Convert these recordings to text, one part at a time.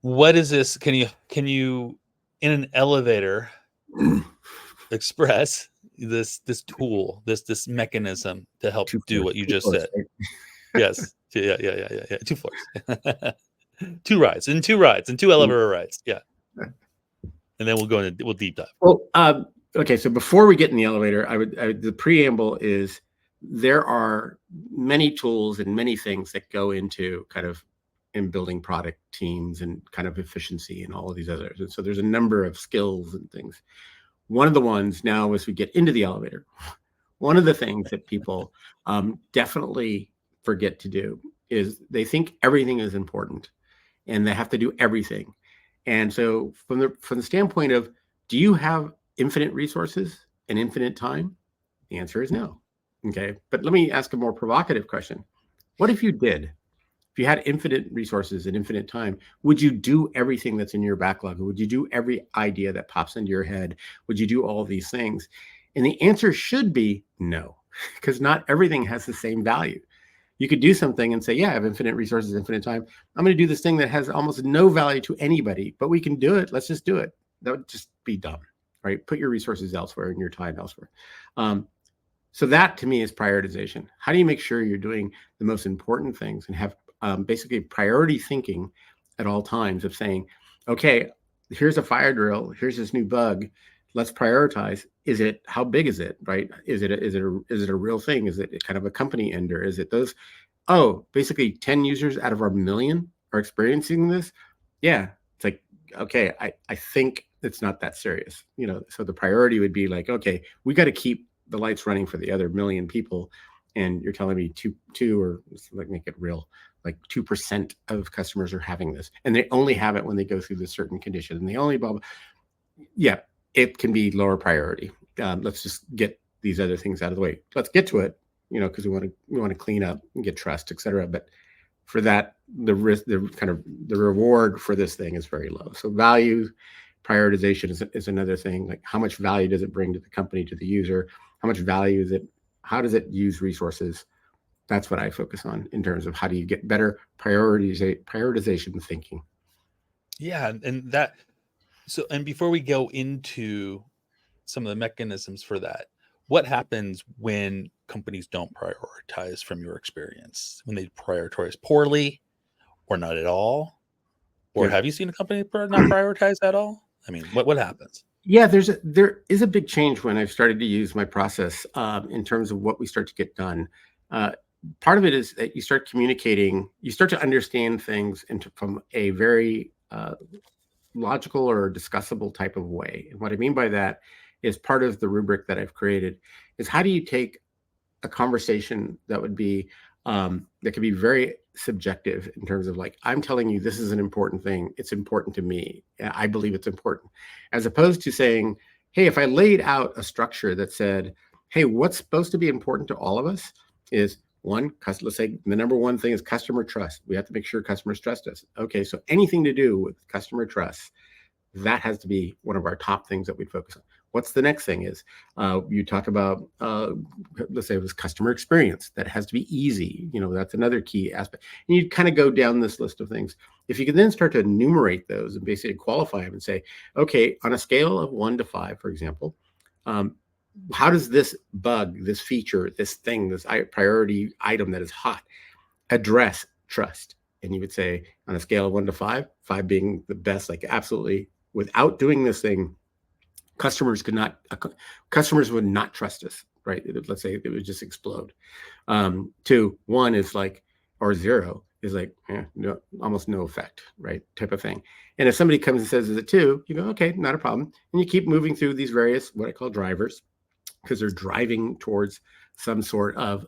what is this? Can you in an elevator express this tool, this mechanism to help Two do floors, what you two just floors, said? right? Yes. Yeah. 2 floors. 2 rides, and 2 rides, and 2 elevator rides. Yeah. And then we'll deep dive. Well, okay. So before we get in the elevator, the preamble is there are many tools and many things that go into kind of in building product teams and kind of efficiency and all of these others. And so there's a number of skills and things. One of the ones now, as we get into the elevator, one of the things that people definitely forget to do is they think everything is important and they have to do everything. And so from the standpoint of, do you have infinite resources and infinite time? The answer is no. Okay. But let me ask a more provocative question. What if you did? If you had infinite resources and infinite time, would you do everything that's in your backlog? Would you do every idea that pops into your head? Would you do all these things? And the answer should be no, because not everything has the same value. You could do something and say, yeah, I have infinite resources, infinite time. I'm going to do this thing that has almost no value to anybody, but we can do it. Let's just do it. That would just be dumb, right? Put your resources elsewhere and your time elsewhere. So that to me is prioritization. How do you make sure you're doing the most important things and have basically priority thinking at all times of saying, okay, here's a fire drill. Here's this new bug. Let's prioritize. How big is it, right? Is it a real thing? Is it kind of a company ender? Is it those, basically 10 users out of our million are experiencing this? Yeah. It's like, okay, I think it's not that serious, so the priority would be like, okay, we got to keep the lights running for the other million people. And you're telling me two or like make it real, like 2% of customers are having this, and they only have it when they go through this certain condition, and they only blah, blah. Yeah, it can be lower priority. Let's just get these other things out of the way. Let's get to it, because we want to clean up and get trust, et cetera. But for that, the risk, the reward for this thing is very low. So value prioritization is another thing. Like, how much value does it bring to the company, to the user? How much value is it? How does it use resources? That's what I focus on in terms of how do you get better prioritization thinking. Yeah, and before we go into some of the mechanisms for that, what happens when companies don't prioritize from your experience? When they prioritize poorly or not at all? Or have you seen a company not prioritize at all? I mean, what happens? Yeah, there is a big change when I've started to use my process in terms of what we start to get done. Part of it is that you start communicating, you start to understand things from a very logical or discussable type of way. And what I mean by that is part of the rubric that I've created is, how do you take a conversation that would be that could be very subjective in terms of, like, I'm telling you this is an important thing. It's important to me. I believe it's important, as opposed to saying, hey, if I laid out a structure that said, hey, what's supposed to be important to all of us is, one, let's say the number one thing is customer trust. We have to make sure customers trust us. Okay, so anything to do with customer trust, that has to be one of our top things that we focus on. What's the next thing is, you talk about, let's say it was customer experience. That has to be easy. That's another key aspect. And you kind of go down this list of things. If you can then start to enumerate those and basically qualify them and say, okay, on a scale of 1 to 5, for example, how does this bug, this feature, this thing, this priority item that is hot, address trust? And you would say, on a scale of 1 to 5, 5 being the best, like absolutely, without doing this thing, customers would not trust us, right? Let's say it would just explode. 2, 1 is like, or 0 is like, no, almost no effect, right? Type of thing. And if somebody comes and says, is it 2? You go, okay, not a problem. And you keep moving through these various, what I call drivers, because they're driving towards some sort of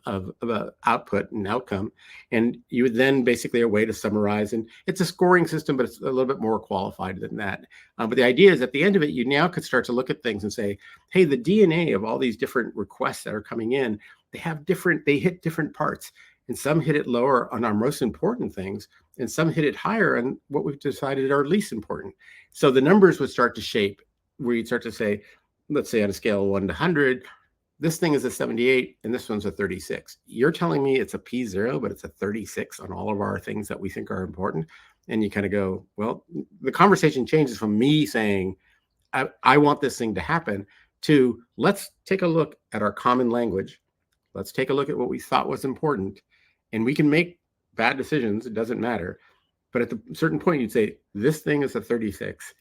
output and outcome. And you would then basically a way to summarize, and it's a scoring system, but it's a little bit more qualified than that. But the idea is, at the end of it, you now could start to look at things and say, hey, the DNA of all these different requests that are coming in, they hit different parts, and some hit it lower on our most important things, and some hit it higher on what we've decided are least important. So the numbers would start to shape, where you'd start to say, let's say on a scale of 1 to 100, this thing is a 78 and this one's a 36. You're telling me it's a P0, but it's a 36 on all of our things that we think are important. and you kind of go, well, the conversation changes from me saying, I want this thing to happen, to let's take a look at our common language. Let's take a look at what we thought was important, and we can make bad decisions. It doesn't matter. But at a certain point, you'd say, this thing is a 36.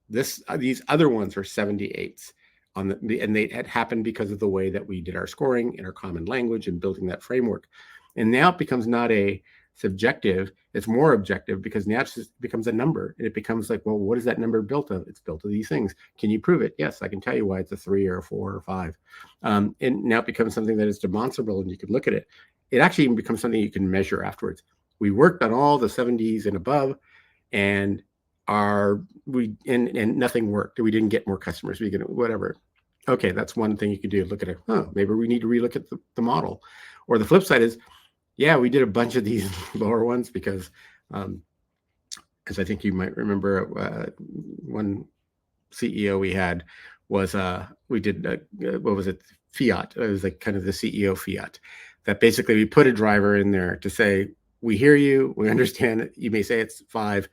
These other ones are 78s and they had happened because of the way that we did our scoring in our common language and building that framework. And now it becomes not a subjective, it's more objective, because now it becomes a number, and it becomes like, well, what is that number built of? It's built of these things. Can you prove it? Yes, I can tell you why it's a 3 or a 4 or 5. And now it becomes something that is demonstrable, and you can look at it. It actually even becomes something you can measure afterwards. We worked on all the 70s and above, and nothing worked. We didn't get more customers. We get whatever. Okay, that's one thing you could do. Look at it. Maybe we need to relook at the model. Or the flip side is, yeah, we did a bunch of these lower ones because I think you might remember one CEO we had was we did what was it, Fiat. It was like kind of the CEO Fiat, that basically we put a driver in there to say, we hear you, we understand it. You may say it's 5,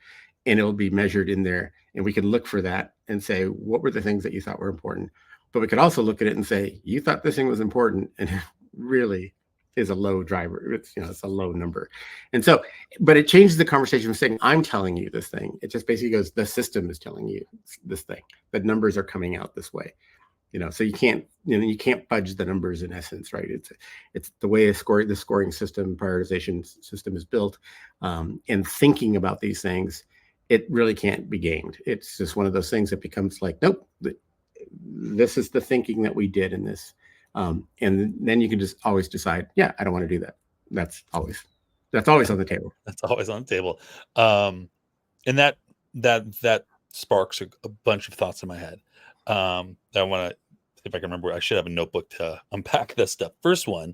and it'll be measured in there, and we can look for that and say, what were the things that you thought were important? But we could also look at it and say, you thought this thing was important, and it really is a low driver. It's a low number. And so, but it changes the conversation from saying, I'm telling you this thing. It just basically goes, the system is telling you this thing. The numbers are coming out this way. So you can't fudge the numbers in essence, right? It's the way the scoring system, prioritization system is built, and thinking about these things, it really can't be gamed. It's just one of those things that becomes like, nope, this is the thinking that we did in this. And then you can just always decide, yeah, I don't want to do that. That's always on the table. That's always on the table. And that sparks a bunch of thoughts in my head. That I want to, if I can remember, I should have a notebook to unpack this stuff. First one